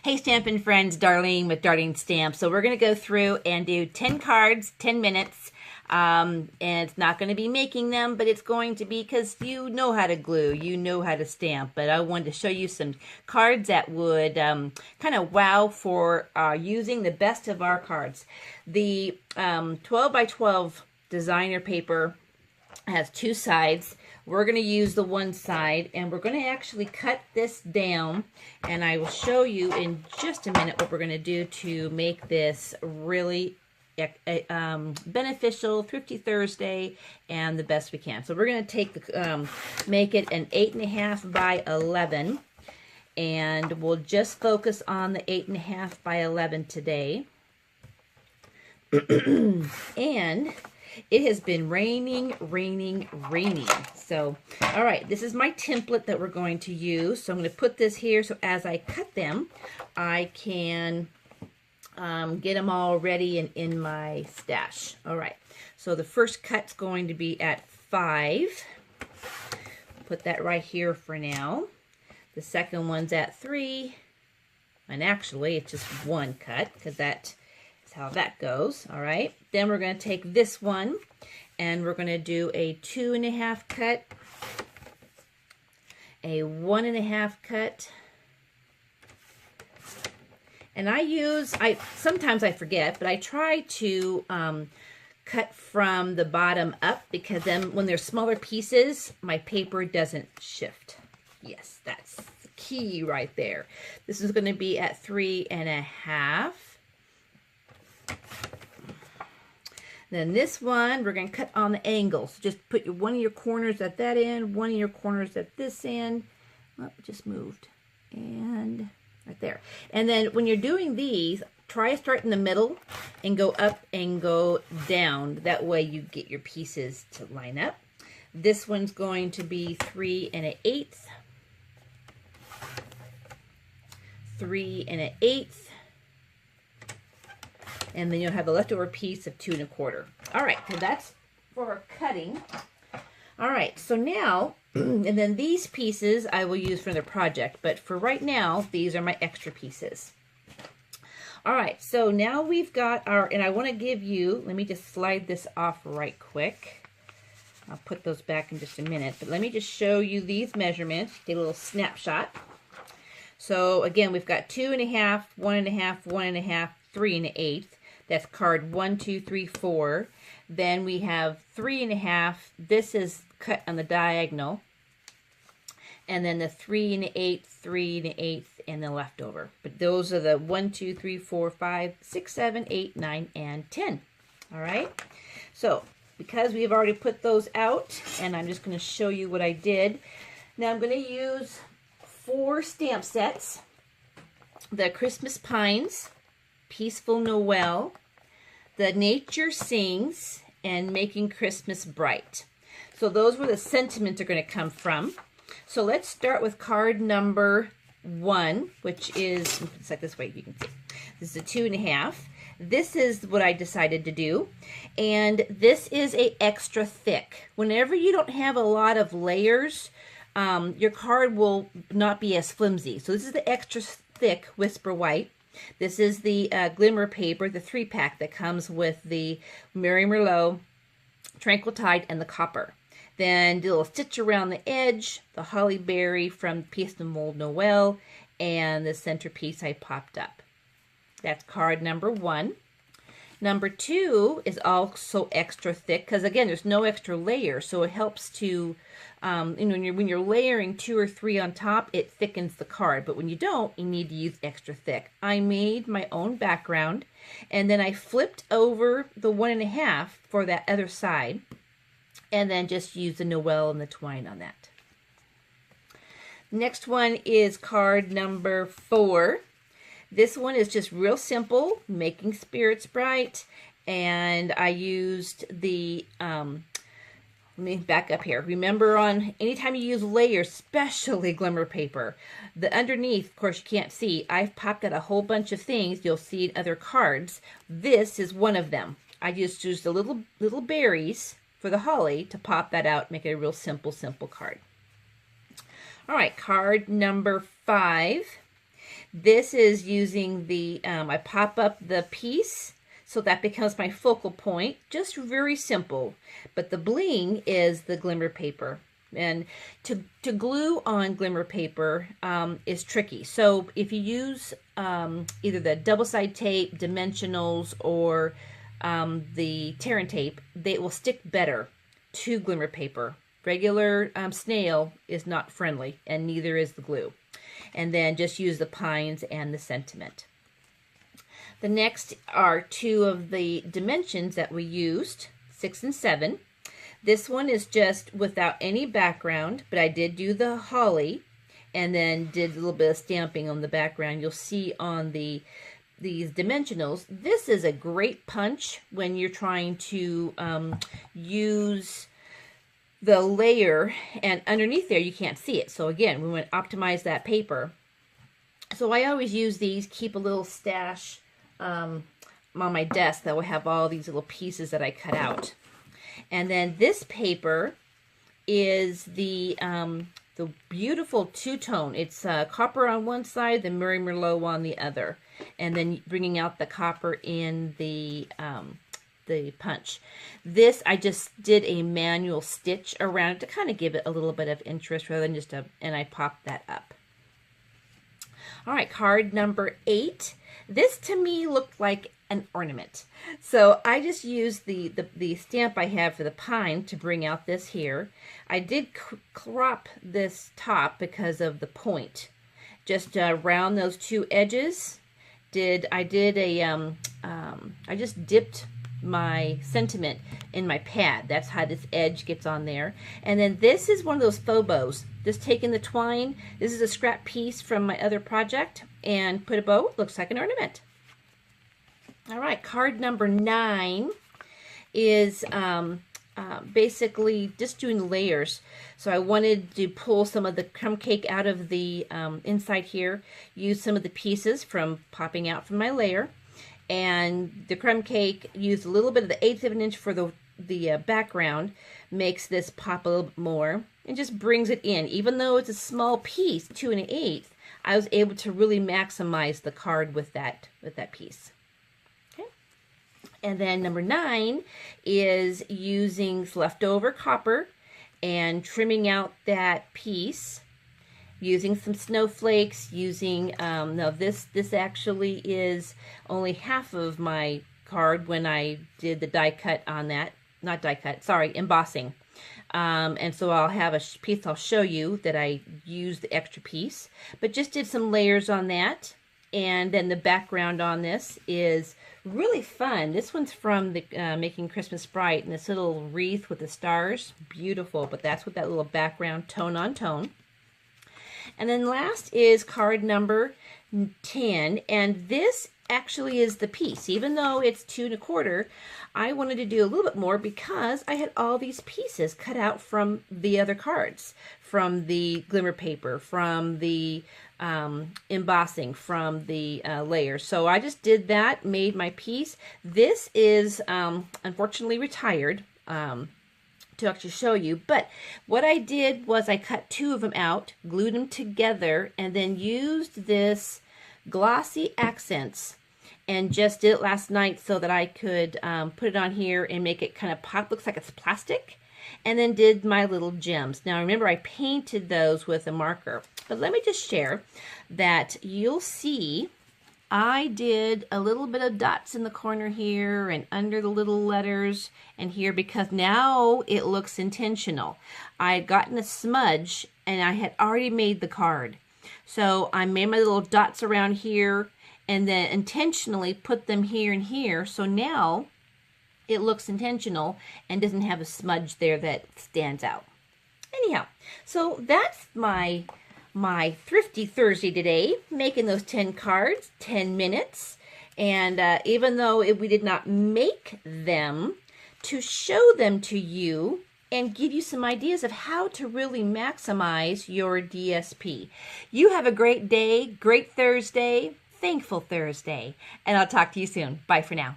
Hey Stampin' friends, Darlene with Darling Stamps. So we're going to go through and do 10 cards, 10 minutes. And it's not going to be making them, but it's going to be because you know how to glue, you know how to stamp. But I wanted to show you some cards that would kind of wow for using the best of our cards. The 12 by 12 designer paper has two sides. We're going to use the one side, and we're going to actually cut this down, and I will show you in just a minute what we're going to do to make this really beneficial, Thrifty Thursday, and the best we can. So we're going to take the make it an 8.5 by 11, and we'll just focus on the 8.5 by 11 today. And it has been raining. So, all right, this is my template that we're going to use. So I'm going to put this here so as I cut them, I can get them all ready and in my stash. All right, so the first cut's going to be at 5. Put that right here for now. The second one's at 3. And actually, it's just one cut because that how that goes. All right, then we're going to take this one and we're going to do a 2.5 cut, a 1.5 cut, and sometimes I forget, but I try to cut from the bottom up, because then when there's smaller pieces, my paper doesn't shift. Yes, that's the key right there. This is going to be at 3.5. Then this one, we're going to cut on the angle. So just put one of your corners at that end, one of your corners at this end. Oh, it just moved. And right there. And then when you're doing these, try to start in the middle and go up and go down. That way you get your pieces to line up. This one's going to be 3.1/8. 3.1/8. And then you'll have a leftover piece of 2.25. All right, so that's for cutting. All right, so now, and then these pieces I will use for the project, but for right now, these are my extra pieces. All right, so now we've got our, and I want to give you, let me just slide this off right quick. I'll put those back in just a minute, but let me just show you these measurements, take a little snapshot. So again, we've got 2.5, 1.5, 1.5, 3.1/8. That's card 1, 2, 3, 4. Then we have 3.5. This is cut on the diagonal. And then the 3.1/8, 3.1/8, and the leftover. But those are the 1, 2, 3, 4, 5, 6, 7, 8, 9, and 10. All right. So because we've already put those out, and I'm just going to show you what I did. Now I'm going to use 4 stamp sets. The Christmas Pines, Peaceful Noel, The Nature Sings, and Making Christmas Bright. So those were the sentiments are going to come from. So let's start with card number 1, which is, it's like this way, you can see. This is a 2.5. This is what I decided to do. And this is a extra thick. Whenever you don't have a lot of layers, your card will not be as flimsy. So this is the extra thick Whisper White. This is the glimmer paper, the 3-pack that comes with the Mary Merlot, Tranquil Tide, and the copper. Then do a little stitch around the edge, the Holly Berry from Piece de Mold Noel, and the centerpiece I popped up. That's card number 1. Number 2 is also extra thick because, again, there's no extra layer, so it helps to, when you're layering 2 or 3 on top, it thickens the card. But when you don't, you need to use extra thick. I made my own background, and then I flipped over the 1.5 for that other side, and then just use the Noel and the twine on that. Next one is card number 4. This one is just real simple, Making Spirits Bright, and I used the, let me back up here. Remember, on anytime you use layers, especially glimmer paper, the underneath, of course you can't see, I've popped out a whole bunch of things you'll see in other cards. This is one of them. I just used the little berries for the holly to pop that out, make it a real simple card. All right, card number 5. This is using the, I pop up the piece, so that becomes my focal point. Just very simple. But the bling is the glimmer paper. And to glue on glimmer paper is tricky. So if you use either the double-side tape, dimensionals, or the tear and tape, they will stick better to glimmer paper. Regular snail is not friendly, and neither is the glue. And then just use the pines and the sentiment. The next are two of the dimensions that we used, 6 and 7. This one is just without any background, but I did do the holly and then did a little bit of stamping on the background. You'll see on these dimensionals, this is a great punch when you're trying to use the layer, and underneath there you can't see it. So again, we want to optimize that paper. So I always use these, keep a little stash on my desk that will have all these little pieces that I cut out. And then this paper is the beautiful two-tone. It's copper on one side, the Murray Merlot on the other, and then bringing out the copper in the punch. This, I just did a manual stitch around it to kind of give it a little bit of interest rather than just and I popped that up. All right, card number 8. This to me looked like an ornament. So I just used the stamp I have for the pine to bring out this here. I did crop this top because of the point. Just around those two edges. I just dipped my sentiment in my pad. That's how this edge gets on there. And then this is one of those faux bows. Just taking the twine. This is a scrap piece from my other project and put a bow. Looks like an ornament. All right, card number 9 is basically just doing layers. So I wanted to pull some of the crumb cake out of the inside here, use some of the pieces from popping out from my layer, and the crumb cake, used a little bit of the 1/8 of an inch for the background, makes this pop a little bit more and just brings it in. Even though it's a small piece, 2 1/8, I was able to really maximize the card with that piece. And then number 9 is using leftover copper and trimming out that piece, using some snowflakes, using, now this actually is only half of my card when I did the die cut on that, not die cut, sorry, embossing. And so I'll have a piece I'll show you that I used the extra piece, but just did some layers on that. And then the background on this is really fun. This one's from the Making Christmas Bright, and this little wreath with the stars. Beautiful, but that's with that little background, tone on tone. And then last is card number 10, and this actually is the piece. Even though it's 2 1/4, I wanted to do a little bit more because I had all these pieces cut out from the other cards, from the glimmer paper, from the embossing, from the layers. So I just did that, made my piece. This is unfortunately retired to actually show you, but what I did was I cut 2 of them out, glued them together, and then used this glossy accents and just did it last night so that I could put it on here and make it kind of pop. Looks like it's plastic. And then did my little gems. Now remember, I painted those with a marker. But let me just share that you'll see I did a little bit of dots in the corner here and under the little letters and here because now it looks intentional. I had gotten a smudge and I had already made the card. So I made my little dots around here and then intentionally put them here and here. So now it looks intentional and doesn't have a smudge there that stands out. Anyhow, so that's my Thrifty Thursday today, making those 10 cards, 10 minutes. And even though we did not make them, to show them to you and give you some ideas of how to really maximize your DSP. You have a great day, great Thursday, thankful Thursday, and I'll talk to you soon. Bye for now.